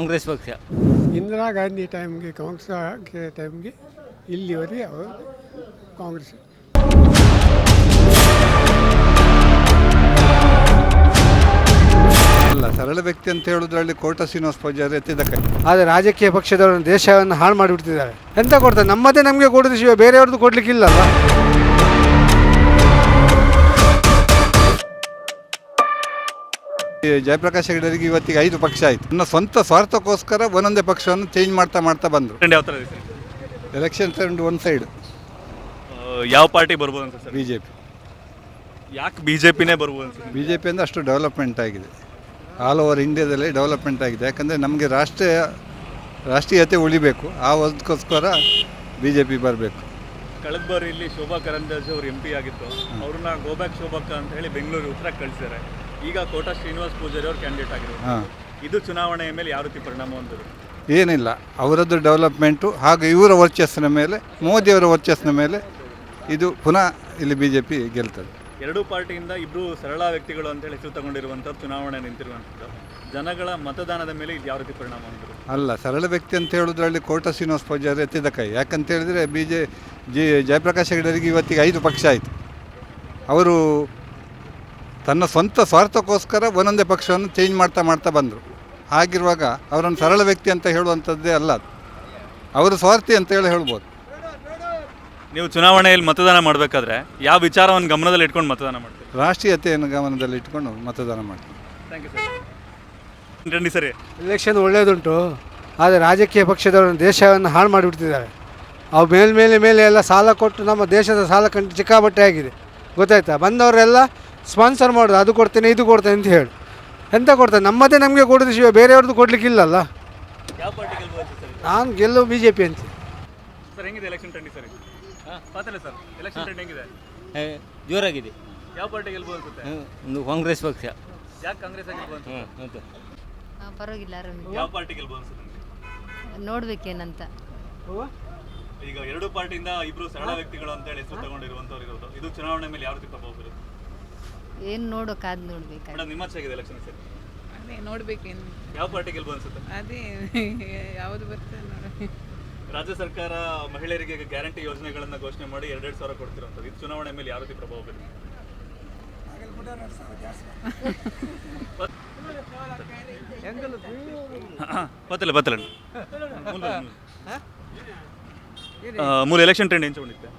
ಕಾಂಗ್ರೆಸ್ ಪಕ್ಷ. ಇಂದಿರಾ ಗಾಂಧಿ ಟೈಮ್ಗೆ ಕಾಂಗ್ರೆಸ್ ಟೈಮ್ಗೆ ಇಲ್ಲಿವರೆಗೆ ಅವರು ಕಾಂಗ್ರೆಸ್. ಅಲ್ಲ, ಸರಳ ವ್ಯಕ್ತಿ ಅಂತ ಹೇಳೋದ್ರಲ್ಲಿ ಕೋಟ ಶ್ರೀನಿವಾಸ ಪೂಜಾರಿ ಎತ್ತಿದ ಕೈ. ಆದರೆ ರಾಜಕೀಯ ಪಕ್ಷದವರನ್ನು ದೇಶವನ್ನು ಹಾಳು ಮಾಡಿಬಿಡ್ತಿದ್ದಾರೆ. ಎಂತ ಕೊಡ್ತಾರೆ? ನಮ್ಮದೇ ನಮಗೆ ಕೊಡೋದು ಶಿವ, ಬೇರೆಯವ್ರದ್ದು ಕೊಡ್ಲಿಕ್ಕಿಲ್ಲಲ್ಲ. ಜಯಪ್ರಕಾಶ್ ಹೆಗಡೆಯವರಿಗೆ ಇವತ್ತಿಗೆ 5 ಪಕ್ಷ ಆಯಿತು. ನನ್ನ ಸ್ವಂತ ಸ್ವಾರ್ಥಕ್ಕೋಸ್ಕರ ಒಂದೊಂದೇ ಪಕ್ಷವನ್ನು ಚೇಂಜ್ ಮಾಡ್ತಾ ಬಂದರು. ಯಾವ ಥರ ಇದೆ sir election trend one side ಯಾವ ಪಾರ್ಟಿ ಬರ್ಬೋದು ಅಂತ ಸರ್? BJP. ಯಾಕೆ BJPನೇ ಬರ್ಬೋದು ಅಂತ? BJP ಅಂದರೆ ಅಷ್ಟು ಡೆವಲಪ್ಮೆಂಟ್ ಆಗಿದೆ, ಆಲ್ ಓವರ್ ಇಂಡಿಯಾದಲ್ಲಿ ಡೆವಲಪ್ಮೆಂಟ್ ಆಗಿದೆ. ಯಾಕಂದರೆ ನಮಗೆ ರಾಷ್ಟ್ರೀಯತೆ ಉಳಿಬೇಕು, ಆ ಅದಕ್ಕೋಸ್ಕರ BJP ಬರಬೇಕು. ಕಳೆದ ಬಾರಿ ಇಲ್ಲಿ ಶೋಭಾ ಕರಂದ್ಲಾಜೆ ಅವರು MP ಆಗಿತ್ತು, ಅವ್ರನ್ನ ಗೋಬ್ಯಾಕ್ ಶೋಭಕ್ಕ ಅಂತ ಹೇಳಿ ಬೆಂಗಳೂರು ಉತ್ತರ ಕಳಿಸಿದ್ದಾರೆ. ಈಗ ಕೋಟ ಶ್ರೀನಿವಾಸ ಪೂಜಾರಿ ಅವರು ಕ್ಯಾಂಡಿಡೇಟ್ ಆಗಿರೋದು. ಇದು ಚುನಾವಣೆಯ ಮೇಲೆ ಯಾವ ರೀತಿ ಪರಿಣಾಮ ಹೊಂದಿದೆ? ಏನಿಲ್ಲ, ಅವರದ್ದು ಡೆವಲಪ್ಮೆಂಟು ಹಾಗೂ ಇವರ ವರ್ಚಸ್ಸಿನ ಮೇಲೆ, ಮೋದಿಯವರ ವರ್ಚಸ್ಸಿನ ಮೇಲೆ ಇದು ಪುನಃ ಇಲ್ಲಿ BJP ಗೆಲ್ತದೆ. ಎರಡೂ ಪಾರ್ಟಿಯಿಂದ ಇಬ್ಬರು ಸರಳ ವ್ಯಕ್ತಿಗಳು ಅಂತೇಳಿ ಹೆಸರು ತಗೊಂಡಿರುವಂಥದ್ದು, ಚುನಾವಣೆ ನಿಂತಿರುವಂಥದ್ದು, ಜನಗಳ ಮತದಾನದ ಮೇಲೆ ಇದು ಯಾವ ರೀತಿ ಪರಿಣಾಮ ಹೊಂದಿದೆ? ಅಲ್ಲ, ಸರಳ ವ್ಯಕ್ತಿ ಅಂತ ಹೇಳೋದ್ರಲ್ಲಿ ಕೋಟ ಶ್ರೀನಿವಾಸ ಪೂಜಾರಿ ಎತ್ತಿದ ಕೈ. ಯಾಕಂತ ಹೇಳಿದರೆ ಜಯಪ್ರಕಾಶ್ ಹೆಗಡೆಯವರಿಗೆ ಇವತ್ತಿಗೆ 5 ಪಕ್ಷ ಆಯಿತು. ಅವರು ತನ್ನ ಸ್ವಂತ ಸ್ವಾರ್ಥಕ್ಕೋಸ್ಕರ ಒಂದೊಂದೇ ಪಕ್ಷವನ್ನು ಚೇಂಜ್ ಮಾಡ್ತಾ ಬಂದರು. ಹಾಗಿರುವಾಗ ಅವರನ್ನು ಸರಳ ವ್ಯಕ್ತಿ ಅಂತ ಹೇಳುವಂಥದ್ದೇ ಅಲ್ಲ, ಅದು ಅವರು ಸ್ವಾರ್ಥಿ ಅಂತ ಹೇಳ್ಬೋದು. ನೀವು ಚುನಾವಣೆಯಲ್ಲಿ ಮತದಾನ ಮಾಡಬೇಕಾದ್ರೆ ಯಾವ ವಿಚಾರವನ್ನು ಗಮನದಲ್ಲಿ ಇಟ್ಕೊಂಡು ಮತದಾನ ಮಾಡ್ತೀರಿ? ರಾಷ್ಟ್ರೀಯತೆಯನ್ನು ಗಮನದಲ್ಲಿ ಇಟ್ಕೊಂಡು ಮತದಾನ ಮಾಡ್ತೀವಿ. Thank you sir. ಸರಿ, ಎಲೆಕ್ಷನ್ ಒಳ್ಳೆಯದುಂಟು, ಆದರೆ ರಾಜಕೀಯ ಪಕ್ಷದವರನ್ನು ದೇಶವನ್ನು ಹಾಳು ಮಾಡಿಬಿಡ್ತಿದ್ದಾರೆ. ಅವು ಮೇಲೆ ಎಲ್ಲ ಸಾಲ ಕೊಟ್ಟು ನಮ್ಮ ದೇಶದ ಸಾಲ ಕಂಡು ಸಿಕ್ಕಾಬಟ್ಟೆ ಆಗಿದೆ, ಗೊತ್ತಾಯ್ತಾ? ಬಂದವರೆಲ್ಲ ಸ್ಪಾನ್ಸರ್ ಮಾಡೋದು, ಅದು ಕೊಡ್ತೇನೆ ಇದು ಕೊಡ್ತೇನೆ ಅಂತ ಹೇಳಿ. ಎಂತ ಕೊಡ್ತಾರೆ? ನಮ್ಮದೇ ನಮಗೆ ಕೊಡೋದು ಶಿವ, ಬೇರೆಯವ್ರದ್ದು ಕೊಡಲಿಕ್ಕಿಲ್ಲಲ್ಲ. ಯಾವ ಪಾರ್ಟಿ ಗೆಲ್ಬೋದು ಸರ್? ನಾನು ಗೆಲ್ಲೋ BJP ಅಂತ. ಸರ್, ಹೆಂಗಿದೆ ಎಲೆಕ್ಷನ್ ಟ್ರೆಂಡ್ ಸರಿ? ಪಾತಲ್ಲ ಸರ್, ಎಲೆಕ್ಷನ್ ಟ್ರೆಂಡ್ ಹೆಂಗಿದೆ? ಜೋರಾಗಿದೆ. ಯಾವ ಪಾರ್ಟಿ ಗೆಲ್ಬೋದು ಅನ್ಸುತ್ತೆ? ಒಂದು ಕಾಂಗ್ರೆಸ್ ಪಕ್ಷ. ಯಾಕೆ ಕಾಂಗ್ರೆಸ್ ಆಗಿರ್ಬೋದು? ಹೌದು. ಪರವಾಗಿಲ್ಲ, ಯಾವ ಪಾರ್ಟಿ ಗೆಲ್ಬೋದು ಅನ್ಸುತ್ತೆ? ನೋಡ್ಬೇಕೇನಂತ. ಈಗ ಎರಡೂ ಪಾರ್ಟಿಯಿಂದ ಇಬ್ರು ಸರಳ ವ್ಯಕ್ತಿಗಳು ಅಂತ ಹೇಳಿ ಹೆಸರು ತಗೊಂಡಿರುವಂತವ್ರು ಇರೋದು. ಇದು ಚುನಾವಣೆ ಮೇಲೆ ಯಾವ ರೀತಿ ಪ್ರಭಾವ ಬೀರುತ್ತೆ? ಏನು ನೋಡೋಕಾದ್ ನೋಡ್ಬೇಕು. ಮೇಡಮ್, ನಿಮ್ಮ ಆಗಿದೆ ಎಲೆಕ್ಷನ್ ಸರಿ? ಅದೇ ನೋಡ್ಬೇಕೇನು, ಯಾವ ಪಾರ್ಟಿ ಗೆಲ್ಬೋದು ಅನ್ಸುತ್ತೆ? ಅದೇ ಯಾವುದು ಬರ್ತದೆ ನೋಡಿ. ರಾಜ್ಯ ಸರ್ಕಾರ ಮಹಿಳೆಯರಿಗೆ ಗ್ಯಾರಂಟಿ ಯೋಜನೆಗಳನ್ನ ಘೋಷಣೆ ಮಾಡಿ 2,000 ಸಾವಿರ ಕೊಡ್ತಿರುವಂಥದ್ದು, ಇದು ಚುನಾವಣೆ ಮೇಲೆ ಯಾವ ರೀತಿ ಪ್ರಭಾವ ಬೀರುತ್ತೆ? ಬತ್ತಲ್ಲ ಮೂಲ ಎಲೆಕ್ಷನ್ ಟ್ರೆಂಡ್ ಎಂಚಕೊಂಡಿದ್ದೆ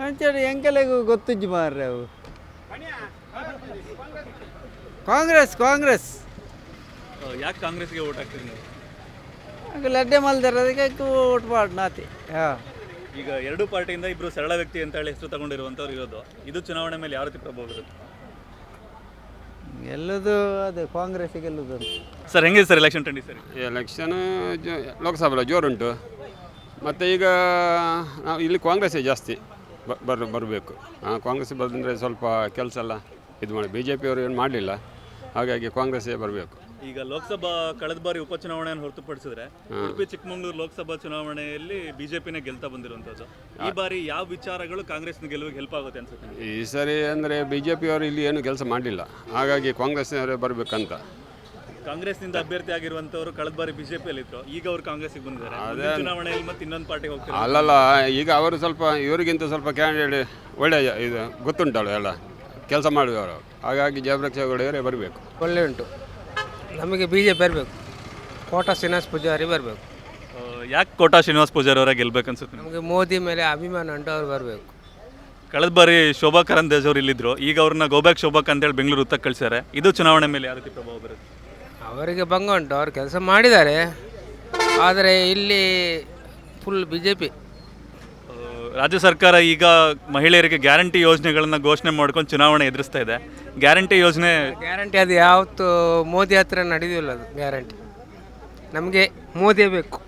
ಅಂತೇಳಿ ಎಂಕೆಲ್ಲಗೂ ಗೊತ್ತಿಜ್ಜು ಮಾರ್ರೆ. ಅವು ಕಾಂಗ್ರೆಸ್ ಯಾಕೆ ಕಾಂಗ್ರೆಸ್ಗೆ ಓಟ್ ಹಾಕ್ತೀರಿ ನೀವು? ಲಡ್ಡೆ ಮಲ್ದಾರ ಅದಕ್ಕೆ ಓಟ್ ಮಾಡಿ ನಾತಿ. ಈಗ ಎರಡೂ ಪಾರ್ಟಿಯಿಂದ ಇಬ್ರು ಸರಳ ವ್ಯಕ್ತಿ ಅಂತ ಹೇಳಿ ಹೆಸರು ತಗೊಂಡಿರುವಂಥವ್ರು ಇರೋದು. ಇದು ಚುನಾವಣೆ ಮೇಲೆ ಯಾವ ರೀತಿ ಪ್ರಭಾವ ಬೀರುತ್ತೆ? ಗೆಲ್ಲೋದು ಅದೇ ಕಾಂಗ್ರೆಸ್ ಗೆಲ್ಲೋದು. ಸರ್, ಹೆಂಗಿದೆ ಸರ್ ಎಲೆಕ್ಷನ್ ಟ್ರೆಂಡ್ ಸರಿ? ಎಲೆಕ್ಷನ್ ಲೋಕಸಭೆ ಜೋರುಂಟು. ಮತ್ತು ಈಗ ನಾವು ಇಲ್ಲಿ ಕಾಂಗ್ರೆಸ್ಸೇ ಜಾಸ್ತಿ ಬರಬೇಕು. ಕಾಂಗ್ರೆಸ್ ಬಂದರೆ ಸ್ವಲ್ಪ ಕೆಲಸ ಎಲ್ಲ ಇದು ಮಾಡಿ, BJP ಅವರು ಏನು ಮಾಡಲಿಲ್ಲ, ಹಾಗಾಗಿ ಕಾಂಗ್ರೆಸ್ಸೇ ಬರಬೇಕು. ಈಗ ಲೋಕಸಭಾ ಕಳೆದ ಬಾರಿ ಉಪಚುನಾವಣೆಯನ್ನು ಹೊರತುಪಡಿಸಿದ್ರೆ ಉಡುಪಿ ಚಿಕ್ಕಮಗಳೂರು ಲೋಕಸಭಾ ಚುನಾವಣೆಯಲ್ಲಿ BJPನೇ ಗೆಲ್ತಾ ಬಂದಿರುವಂಥದ್ದು. ಈ ಬಾರಿ ಯಾವ ವಿಚಾರಗಳು ಕಾಂಗ್ರೆಸ್ನ ಗೆಲುವಿಗೆ ಹೆಲ್ಪ್ ಆಗುತ್ತೆ ಅನ್ಸುತ್ತೆ? ಈ ಸರಿ ಅಂದರೆ BJP ಅವರು ಇಲ್ಲಿ ಏನು ಕೆಲಸ ಮಾಡಲಿಲ್ಲ, ಹಾಗಾಗಿ ಕಾಂಗ್ರೆಸ್ನವರೇ ಬರಬೇಕಂತ. ಕಾಂಗ್ರೆಸ್ನಿಂದ ಅಭ್ಯರ್ಥಿ ಆಗಿರುವಂಥವ್ರು ಕಳೆದ ಬಾರಿ BJPಯಲ್ಲಿ ಇದ್ರು, ಈಗ ಅವರು ಕಾಂಗ್ರೆಸ್ಗೆ ಬಂದಿದ್ದಾರೆ. ಚುನಾವಣೆಯಲ್ಲಿ ಮತ್ತೆ ಇನ್ನೊಂದು ಪಾರ್ಟಿಗೆ ಹೋಗ್ತಾರೆ. ಅಲ್ಲಲ್ಲ, ಈಗ ಅವರು ಸ್ವಲ್ಪ ಇವರಿಗಿಂತ ಸ್ವಲ್ಪ ಕ್ಯಾಂಡಿಡೇಟ್ ಒಳ್ಳೆಯ ಇದು ಗೊತ್ತುಂಟಳು, ಎಲ್ಲ ಕೆಲಸ ಮಾಡಿದವರು, ಹಾಗಾಗಿ ಜಯಪ್ರಕಾಶ್ ಹೆಗಡೆಯವರೇ ಬರಬೇಕು. ಒಳ್ಳೆ ಉಂಟು, ನಮಗೆ BJP ಬರಬೇಕು, ಕೋಟ ಶ್ರೀನಿವಾಸ ಪೂಜಾರಿ ಬರಬೇಕು. ಯಾಕೆ ಕೋಟ ಶ್ರೀನಿವಾಸ ಪೂಜಾರಿ ಅವರೇ ಗೆಲ್ಬೇಕು ಅನ್ಸುತ್ತೆ? ನಮಗೆ ಮೋದಿ ಮೇಲೆ ಅಭಿಮಾನ ಉಂಟು, ಅವ್ರು ಬರಬೇಕು. ಕಳೆದ ಬಾರಿ ಶೋಭಾ ಕರಂದ್ಲಾಜೆ ಅವರು ಇಲ್ಲಿದ್ರು, ಈಗ ಅವ್ರನ್ನ ಗೋಬ್ಯಾಕ್ ಶೋಭಾಕ್ ಅಂತೇಳಿ ಬೆಂಗಳೂರು ಉತ್ತಕ್ಕೆ ಕಳಿಸಿದ್ದಾರೆ. ಇದು ಚುನಾವಣೆ ಮೇಲೆ ಯಾವ ರೀತಿ ಪ್ರಭಾವ ಬರುತ್ತೆ? ಅವರಿಗೆ ಭಂಗ ಉಂಟು, ಅವ್ರು ಕೆಲಸ ಮಾಡಿದ್ದಾರೆ, ಆದರೆ ಇಲ್ಲಿ ಫುಲ್ BJP. ರಾಜ್ಯ ಸರ್ಕಾರ ಈಗ ಮಹಿಳೆಯರಿಗೆ ಗ್ಯಾರಂಟಿ ಯೋಜನೆಗಳನ್ನು ಘೋಷಣೆ ಮಾಡ್ಕೊಂಡು ಚುನಾವಣೆ ಎದುರಿಸ್ತಾ ಇದೆ. ಗ್ಯಾರಂಟಿ ಯೋಜನೆ ಅದು ಯಾವತ್ತು ಮೋದಿ ಹತ್ರ ನಡೆದಿಲ್ಲ. ಅದು ಗ್ಯಾರಂಟಿ ನಮಗೆ ಮೋದಿಯೇ ಬೇಕು,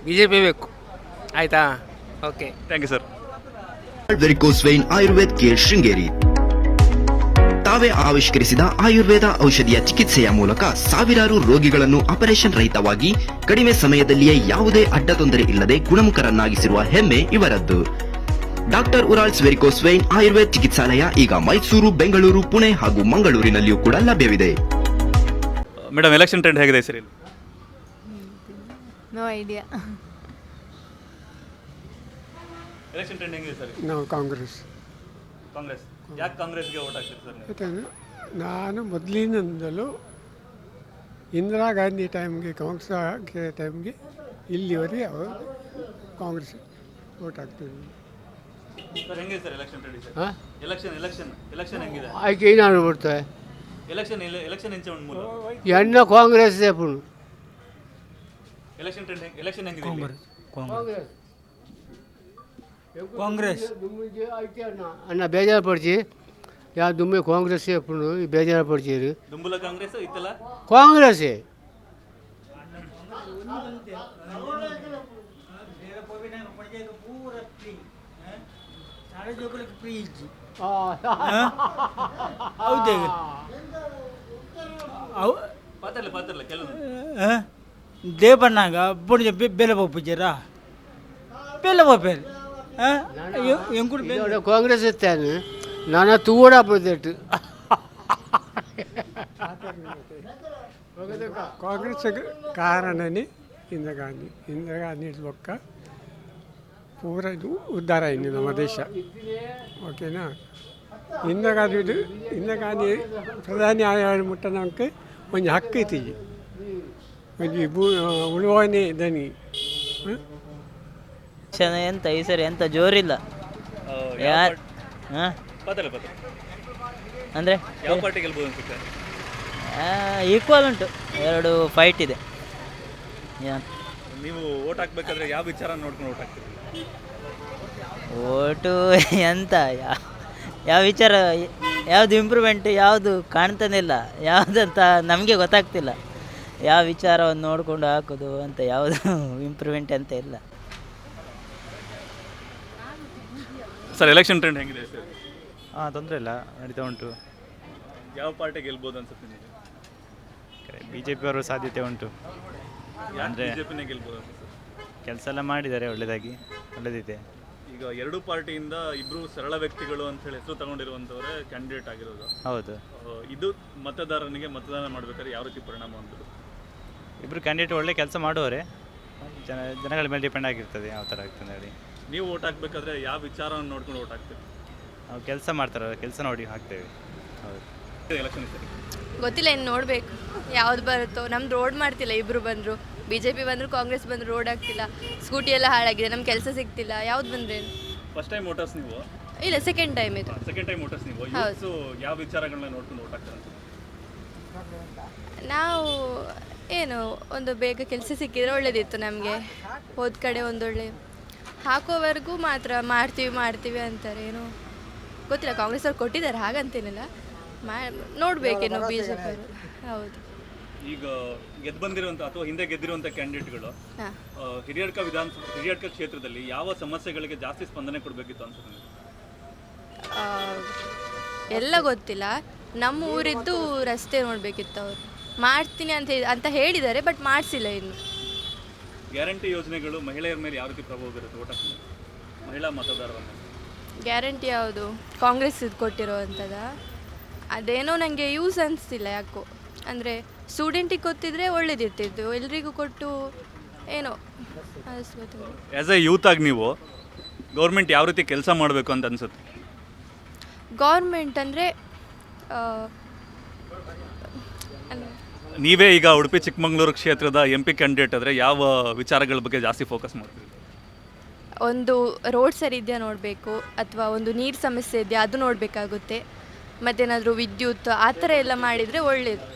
BJP ಬೇಕು. ಆಯಿತಾ? Okay, thank you sir. Varicose vein Ayurveda care Sringeri ತಾವೇ ಆವಿಷ್ಕರಿಸಿದ ಆಯುರ್ವೇದ ಔಷಧಿಯ ಚಿಕಿತ್ಸೆಯ ಮೂಲಕ ಸಾವಿರಾರು ರೋಗಿಗಳನ್ನು ಆಪರೇಷನ್ ರಹಿತವಾಗಿ ಕಡಿಮೆ ಸಮಯದಲ್ಲಿಯೇ ಯಾವುದೇ ಅಡ್ಡ ತೊಂದರೆ ಇಲ್ಲದೆ ಗುಣಮುಖರನ್ನಾಗಿಸಿರುವ ಹೆಮ್ಮೆ ಇವರದ್ದು. Doctor Urals varicose vein Ayurveda ಚಿಕಿತ್ಸಾಲಯ ಈಗ ಮೈಸೂರು, ಬೆಂಗಳೂರು, ಪುಣೆ ಹಾಗೂ ಮಂಗಳೂರಿನಲ್ಲಿಯೂ ಕೂಡ ಲಭ್ಯವಿದೆ. ಮೇಡಮ್, ಎಲೆಕ್ಷನ್ ಟ್ರೆಂಡ್ ಹೇಗಿದೆ sir? No idea. Election trend ಹೆಂಗಿದೆ ಸರ್? ನಾವು ಕಾಂಗ್ರೆಸ್. ಕಾಂಗ್ರೆಸ್. ಯಾಕೆ ಕಾಂಗ್ರೆಸ್ಗೆ ಓಟ್ ಹಾಕ್ತೀರಿ ಸರ್ ನೀವು? ಯಾಕಂದರೆ ನಾನು ಮೊದಲಿನಿಂದಲೂ ಇಂದಿರಾ ಗಾಂಧಿ ಟೈಮ್ಗೆ ಕಾಂಗ್ರೆಸ್ ಟೈಮ್ಗೆ ಇಲ್ಲಿವರೆಗೆ ಅವರು ಕಾಂಗ್ರೆಸ್ ಓಟ್ ಹಾಕ್ತಿದ್ವಿ. ಸರ್ ಹೆಂಗಿದೆ ಸರ್ ಎಲೆಕ್ಷನ್ ಟ್ರೆಂಡ್ ಸರ್? ಹಾಂ ಎಲೆಕ್ಷನ್ ಹೆಂಗಿದೆ? ಆಯ್ಕೆ ಏನಾದ್ರು ಬಿಡ್ತಾರೆ ಎಲೆಕ್ಷನ್ ಹೆಂಚೆ ಒಂದು ಮೂಲ ಎನ್ನ ಕಾಂಗ್ರೆಸ್ ಎప్పుడు ಎಲೆಕ್ಷನ್ ಟ್ರೆಂಡ್ ಎಲೆಕ್ಷನ್ ಹೆಂಗಿದೆ? కాంగ్రెస్ అన్న బేజారు పడిచి యా దుమ్మే కాంగ్రెస్ ఎప్పుడు బేజారు పడిచారు దుంబుల కాంగ్రెస్ ఇతల కాంగ్రెసే ಹೌದೇ ಪಾತ್ರಲ್ಲ ಕೆಲವು ದೇವಣ್ಣಾಗ ಬುಡ್ಜ ಬೆಲೆ ಹೋಗ್ಬಿದ್ದಾರಾ ಬೆಲೆ ಹೋಗ್ಬೇರು ಎಂಕುಡು కాంగ్రెస్ ఎత్తాను నాన్న తూడా పోతేట్టు ಕಾಂಗ್ರೆಸ್ ಕಾರಣನೇ ಇಂದಿರಾ ಗಾಂಧಿ ಒಕ್ಕ ಪೂರ ಇದು ಉದ್ಧಾರ ಅయింది ನಮ್ಮ ದೇಶ. ಓಕೆನಾ? ಇಂದಿರಾ ಗಾಂಧಿ ಪ್ರಧಾನಿ ಆಗಿ ಮುಟ್ಟ ನಮಗೆ ಒಂದು ಹಕ್ಕು ಐತಿ, ಒಂದು ಉಳುವನೆ ದನಿ ಎಂತ ಈ ಸರಿ ಎಂತ ಜೋರಿಲ್ಲ ಯಾರು ಅಂದರೆ ಯಾವ ಪಾರ್ಟಿ ಗೆಲ್ಬೋದು ಅನ್ಸುತ್ತೆ? ಈಕ್ವಲ್ ಉಂಟು, ಎರಡು ಫೈಟ್ ಇದೆ. ನೀವು ಓಟ್ ಹಾಕ್ಬೇಕಾದ್ರೆ ಯಾವ ವಿಚಾರ ನೋಡ್ಕೊಂಡು ಓಟ್ ಹಾಕ್ತೀರಿ? ಓಟು ಎಂತ ಯಾವ ವಿಚಾರ, ಯಾವುದು ಇಂಪ್ರೂವ್ಮೆಂಟ್ ಯಾವುದು ಕಾಣ್ತಾನೆ ಇಲ್ಲ, ಯಾವುದಂತ ನಮಗೆ ಗೊತ್ತಾಗ್ತಿಲ್ಲ. ಯಾವ ವಿಚಾರವನ್ನು ನೋಡಿಕೊಂಡು ಹಾಕೋದು ಅಂತ ಯಾವುದು ಇಂಪ್ರೂವ್ಮೆಂಟ್ ಅಂತ ಇಲ್ಲ. ಸರ್ ಎಲೆಕ್ಷನ್ ಟ್ರೆಂಡ್ ಹೆಂಗಿದೆ ಸರ್? ತೊಂದರೆ ಇಲ್ಲ, ನಡೀತಾ ಉಂಟು. ಯಾವ ಪಾರ್ಟಿ ಗೆಲ್ಬೋದು ಅನ್ಸುತ್ತೆ ನಿಮಗೆ? BJP ಅವರ ಸಾಧ್ಯತೆ ಉಂಟು. ಅಂದರೆ ಬಿಜೆಪಿನೇ ಗೆಲ್ಬೋದು ಅನ್ಸುತ್ತೆ. ಕೆಲಸ ಎಲ್ಲ ಮಾಡಿದ್ದಾರೆ, ಒಳ್ಳೆದಿದೆ. ಈಗ ಎರಡು ಪಾರ್ಟಿಯಿಂದ ಇಬ್ರು ಸರಳ ವ್ಯಕ್ತಿಗಳು ಅಂತ ಹೇಳಿ ಹೆಸರು ತಗೊಂಡಿರುವಂಥವರೇ ಕ್ಯಾಂಡಿಡೇಟ್ ಆಗಿರೋದು. ಹೌದು. ಇದು ಮತದಾರನಿಗೆ ಮತದಾನ ಮಾಡ್ಬೇಕಾದ್ರೆ ಯಾವ ರೀತಿ ಪರಿಣಾಮ ಅಂತದ್ದು? ಇಬ್ಬರು ಕ್ಯಾಂಡಿಡೇಟ್ ಒಳ್ಳೆ ಕೆಲಸ ಮಾಡುವವರೇ, ಜನಗಳ ಮೇಲೆ ಡಿಪೆಂಡ್ ಆಗಿರ್ತದೆ ಯಾವ ಥರ ಆಗ್ತದೆ ಹೇಳಿ. ನೀವು ಓಟ್ ಹಾಕ್ಬೇಕಾದ್ರೆ ಯಾವ ವಿಚಾರವನ್ನು ನೋಡ್ಕೊಂಡು ಓಟ್ ಹಾಕ್ತೀರಿ? ನಾವು ಕೆಲಸ ಮಾಡ್ತಾರೆ, ಕೆಲಸ ನೋಡಿ ಹಾಕ್ತೇವೆ. ಹೌದು. ಎಲೆಕ್ಷನ್ ಸರಿ ಗೊತ್ತಿಲ್ಲ, ಇನ್ನು ನೋಡಬೇಕು ಯಾವ್ದು ಬರುತ್ತೋ. ನಮ್ದು ರೋಡ್ ಮಾಡ್ತಿಲ್ಲ, ಇಬ್ಬರು ಬಂದರು, BJP ಬಂದರು, ಕಾಂಗ್ರೆಸ್ ಬಂದರು, ರೋಡ್ ಆಗ್ತಿಲ್ಲ, ಸ್ಕೂಟಿ ಎಲ್ಲ ಹಾಳಾಗಿದೆ, ನಮ್ಗೆ ಕೆಲಸ ಸಿಗ್ತಿಲ್ಲ. ಯಾವ್ದು ಬಂದ್ರೆ ಫಸ್ಟ್ ಟೈಮ್ ವೋಟರ್ಸ್ ನೀವು? ಇಲ್ಲ, ಸೆಕೆಂಡ್ ಟೈಮ್ ಇದು. ಸೆಕೆಂಡ್ ಟೈಮ್ ವೋಟರ್ಸ್ ನೀವು. ಹೌದು. ಯಾವ ವಿಚಾರಗಳನ್ನ ನೋಡ್ಕೊಂಡು ಓಟ್ ಹಾಕ್ತಾರೆ? ನಾವು ಏನು ಒಂದು ಬೇಗ ಕೆಲಸ ಸಿಕ್ಕಿದ್ರೆ ಒಳ್ಳೇದಿತ್ತು ನಮಗೆ. ಹೋದ ಕಡೆ ಒಂದೊಳ್ಳೆ ಹಾಕೋವರೆಗೂ ಮಾತ್ರ ಮಾಡ್ತೀವಿ ಅಂತಾರೆ. ಏನು ಗೊತ್ತಿಲ್ಲ, ಕಾಂಗ್ರೆಸ್ ಅವ್ರು ಕೊಟ್ಟಿದ್ದಾರೆ ಹಾಗಂತೇನಿಲ್ಲ, ನೋಡಬೇಕೇನು BJP ಅವರು. ಹೌದು. ಈಗ ಗೆದ್ದು ಬಂದಿರುವಂಥ ಅಥವಾ ಹಿಂದೆ ಗೆದ್ದಿರುವಂಥ ಕ್ಯಾಂಡಿಡೇಟ್ಗಳು ಹಿರಿಯಡ್ಕ ಕ್ಷೇತ್ರದಲ್ಲಿ ಯಾವ ಸಮಸ್ಯೆಗಳಿಗೆ ಜಾಸ್ತಿ ಸ್ಪಂದನೆ ಕೊಡಬೇಕಿತ್ತು ಅನ್ಸುತ್ತೆ? ಎಲ್ಲ ಗೊತ್ತಿಲ್ಲ. ನಮ್ಮ ಊರಿದ್ದು ರಸ್ತೆ ನೋಡಬೇಕಿತ್ತು. ಅವರು ಮಾಡ್ತೀನಿ ಅಂತ ಹೇಳಿದ್ದಾರೆ, ಬಟ್ ಮಾಡಿಸಿಲ್ಲ ಇನ್ನು. ಗ್ಯಾರಂಟಿ ಯೋಜನೆಗಳು ಮಹಿಳೆಯರ ಮೇಲೆ ಯಾವ ರೀತಿ ಪ್ರಭಾವ ಬೀರುತ್ತೆ ಓಟ್ ಹಾಕಿ ಮಹಿಳಾ ಮತದಾರರ ಮೇಲೆ? ಗ್ಯಾರಂಟಿ ಯಾವುದು? ಕಾಂಗ್ರೆಸ್ ಕೊಟ್ಟಿರೋವಂಥದ್ದ? ಅದೇನೋ ನನಗೆ ಯೂಸ್ ಅನಿಸ್ತಿಲ್ಲ ಯಾಕೋ. ಅಂದರೆ ಸ್ಟೂಡೆಂಟಿಗೆ ಗೊತ್ತಿದ್ರೆ ಒಳ್ಳೇದಿರ್ತಿತ್ತು, ಎಲ್ರಿಗೂ ಕೊಟ್ಟು ಏನೋ ಅನಿಸ್ಬೋದು. ಆ್ಯಸ್ ಎ ಯೂತ್ ಆಗಿ ನೀವು ಗೌರ್ಮೆಂಟ್ ಯಾವ ರೀತಿ ಕೆಲಸ ಮಾಡಬೇಕು ಅಂತ ಅನ್ಸುತ್ತೆ? ಗೌರ್ಮೆಂಟ್ ಅಂದರೆ ನೀವೇ ಈಗ ಉಡುಪಿ ಚಿಕ್ಕಮಗಳೂರು ಕ್ಷೇತ್ರದ MP ಕ್ಯಾಂಡಿಡೇಟ್ ಆದರೆ ಯಾವ ವಿಚಾರಗಳ ಬಗ್ಗೆ ಜಾಸ್ತಿ ಫೋಕಸ್ ಮಾಡ್ತೀವಿ? ಒಂದು ರೋಡ್ ಸರಿ ಇದೆಯಾ ನೋಡಬೇಕು, ಅಥವಾ ಒಂದು ನೀರು ಸಮಸ್ಯೆ ಇದೆಯಾ ಅದು ನೋಡಬೇಕಾಗುತ್ತೆ. ಮತ್ತೇನಾದರೂ ವಿದ್ಯುತ್ ಆ ಥರ ಎಲ್ಲ ಮಾಡಿದರೆ ಒಳ್ಳೆಯದು.